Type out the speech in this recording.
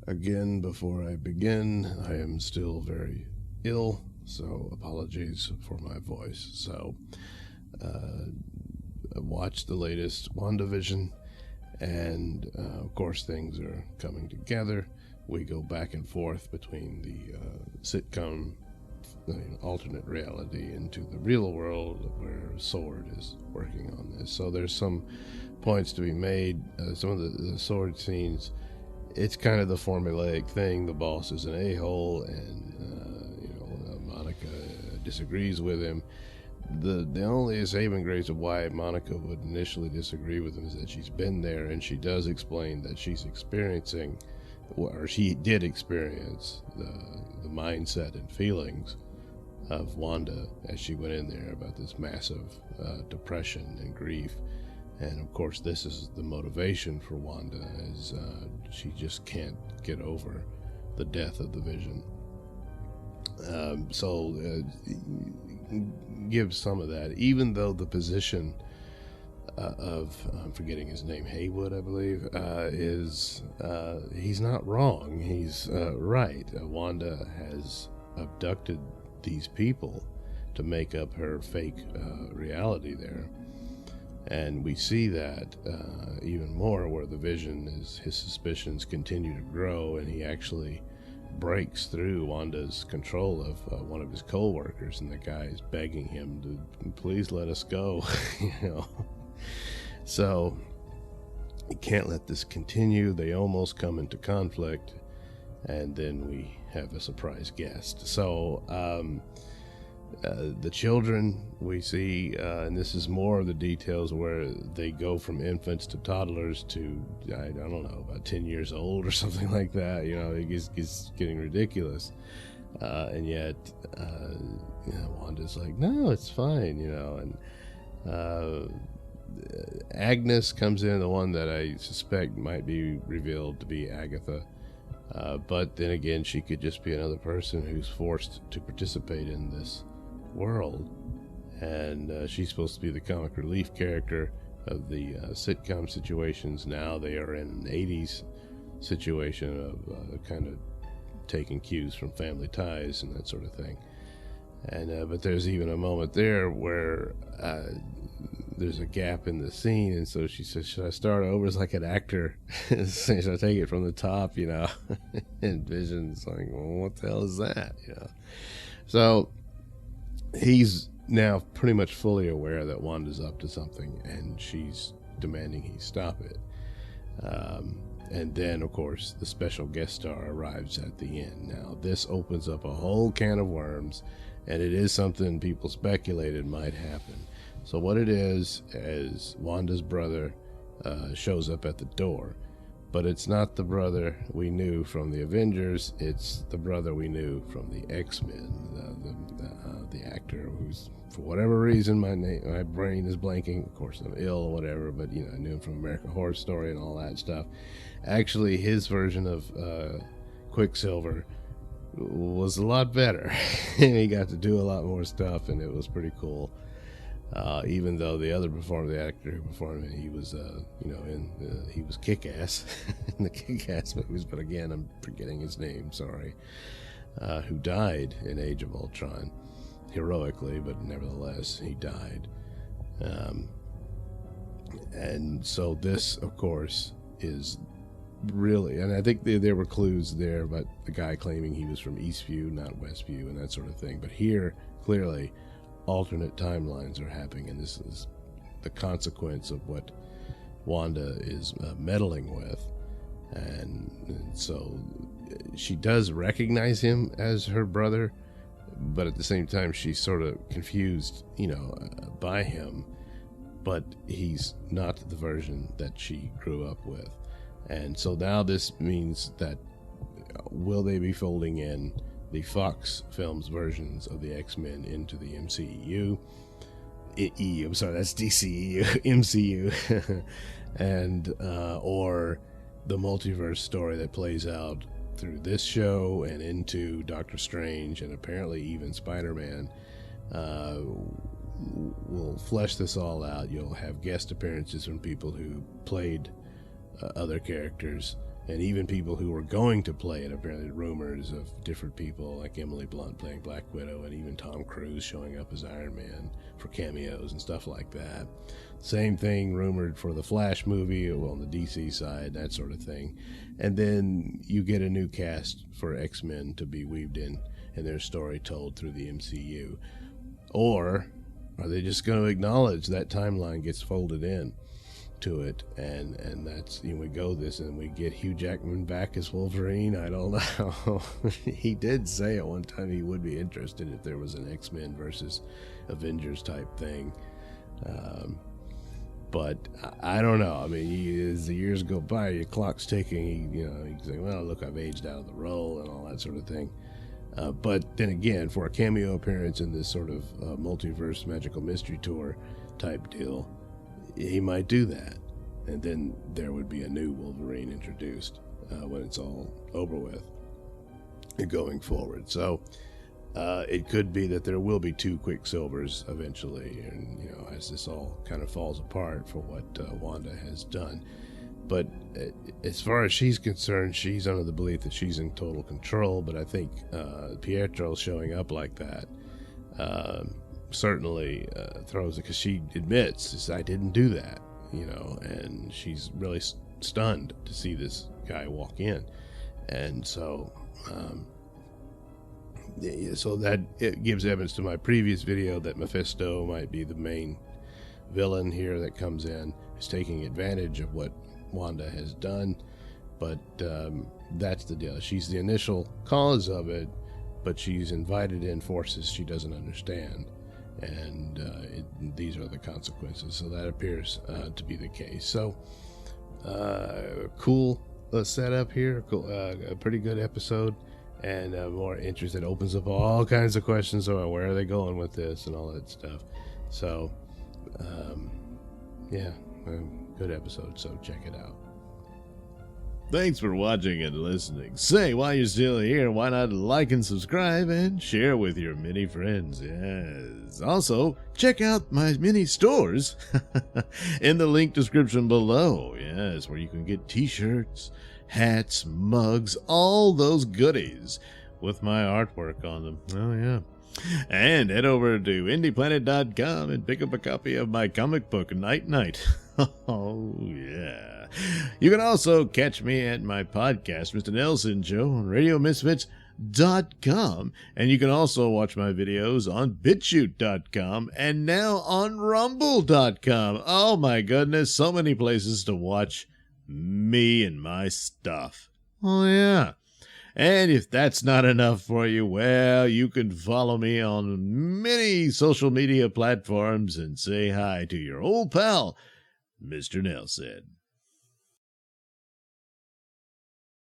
Again, before I begin, I am still very ill, so apologies for my voice. So, I watched the latest WandaVision, and of course, things are coming together. We go back and forth between the sitcom alternate reality into the real world where Sword is working on this. So there's some points to be made. Some of the Sword scenes, it's kind of the formulaic thing. The boss is an a-hole, and Monica disagrees with him. The only saving grace of why Monica would initially disagree with him is that she's been there, and she does explain that she's experiencing, or she did experience, the mindset and feelings of Wanda as she went in there about this massive depression and grief. And of course, this is the motivation for Wanda, as she just can't get over the death of the Vision. Gives some of that, even though the position of, I'm forgetting his name, Haywood, I believe, is he's not wrong. He's right. Wanda has abducted these people to make up her fake reality there. And we see that even more where the Vision is, his suspicions continue to grow, and he actually breaks through Wanda's control of one of his co-workers, and the guy is begging him to please let us go. So you can't let this continue. They almost come into conflict, and then we have a surprise guest. So the children we see, and this is more of the details where they go from infants to toddlers to, I don't know, about 10 years old or something like that. It's getting ridiculous. And yet, Wanda's like, no, it's fine, and Agnes comes in, the one that I suspect might be revealed to be Agatha. But then again, she could just be another person who's forced to participate in this world, and she's supposed to be the comic relief character of the sitcom situations. Now they are in an 80s situation of kind of taking cues from Family Ties and that sort of thing. And but there's even a moment there where there's a gap in the scene, and so she says, should I start over as like an actor? Should I take it from the top, and Vision's like, well, what the hell is that, So he's now pretty much fully aware that Wanda's up to something, and she's demanding he stop it. And then, of course, the special guest star arrives at the end. Now, this opens up a whole can of worms, and it is something people speculated might happen. So what it is Wanda's brother shows up at the door. But it's not the brother we knew from the Avengers. It's the brother we knew from the X-Men. The actor who's, for whatever reason, my brain is blanking. Of course, I'm ill or whatever, but I knew him from American Horror Story and all that stuff. Actually, his version of Quicksilver was a lot better. He got to do a lot more stuff, and it was pretty cool. Even though the actor who performed it, he was, he was Kick-Ass in the Kick-Ass movies, but again, I'm forgetting his name, sorry, who died in Age of Ultron, heroically, but nevertheless, he died. And so this, of course, is really, and I think there were clues there, but the guy claiming he was from Eastview, not Westview, and that sort of thing. But here, clearly, alternate timelines are happening, and this is the consequence of what Wanda is meddling with. And so she does recognize him as her brother, but at the same time she's sort of confused, by him, but he's not the version that she grew up with. And so now this means that will they be folding in the Fox Films versions of the X-Men into the MCU? I'm sorry, that's DCEU, MCU, and or the multiverse story that plays out through this show and into Doctor Strange and apparently even Spider-Man. We'll flesh this all out. You'll have guest appearances from people who played other characters And even people who were going to play it, apparently rumors of different people like Emily Blunt playing Black Widow, and even Tom Cruise showing up as Iron Man for cameos and stuff like that. Same thing rumored for the Flash movie, well, on the DC side, that sort of thing. And then you get a new cast for X-Men to be weaved in and their story told through the MCU. Or are they just going to acknowledge that timeline gets folded in to it, and that's, we go this and we get Hugh Jackman back as Wolverine? I don't know. He did say at one time he would be interested if there was an X-Men versus Avengers type thing, but I don't know. I mean, as the years go by, your clock's ticking. He's like, well, look, I've aged out of the role and all that sort of thing. But then again, for a cameo appearance in this sort of multiverse magical mystery tour type deal, he might do that, and then there would be a new Wolverine introduced when it's all over with going forward. So it could be that there will be two Quicksilvers eventually, and as this all kind of falls apart for what Wanda has done. But as far as she's concerned, she's under the belief that she's in total control. But I think Pietro showing up like that certainly throws it, because she admits, I didn't do that, and she's really stunned to see this guy walk in. And so so that it gives evidence to my previous video that Mephisto might be the main villain here that comes in, is taking advantage of what Wanda has done. But that's the deal. She's the initial cause of it, but she's invited in forces she doesn't understand, and these are the consequences. So that appears to be the case. So cool setup here, cool, a pretty good episode, and more interest. It opens up all kinds of questions about where are they going with this and all that stuff. So yeah, good episode, so check it out. Thanks for watching and listening. Say, while you're still here, why not like and subscribe and share with your many friends? Yes. Also, check out my mini stores in the link description below. Yes, where you can get t-shirts, hats, mugs, all those goodies with my artwork on them. Oh, yeah. And head over to indieplanet.com and pick up a copy of my comic book, Night Night. Oh, yeah. You can also catch me at my podcast, Mr Nailsin Show, on RadioMisfits.com. And you can also watch my videos on BitChute.com and now on Rumble.com. Oh, my goodness. So many places to watch me and my stuff. Oh, yeah. And if that's not enough for you, well, you can follow me on many social media platforms and say hi to your old pal, Mr. Nailsin.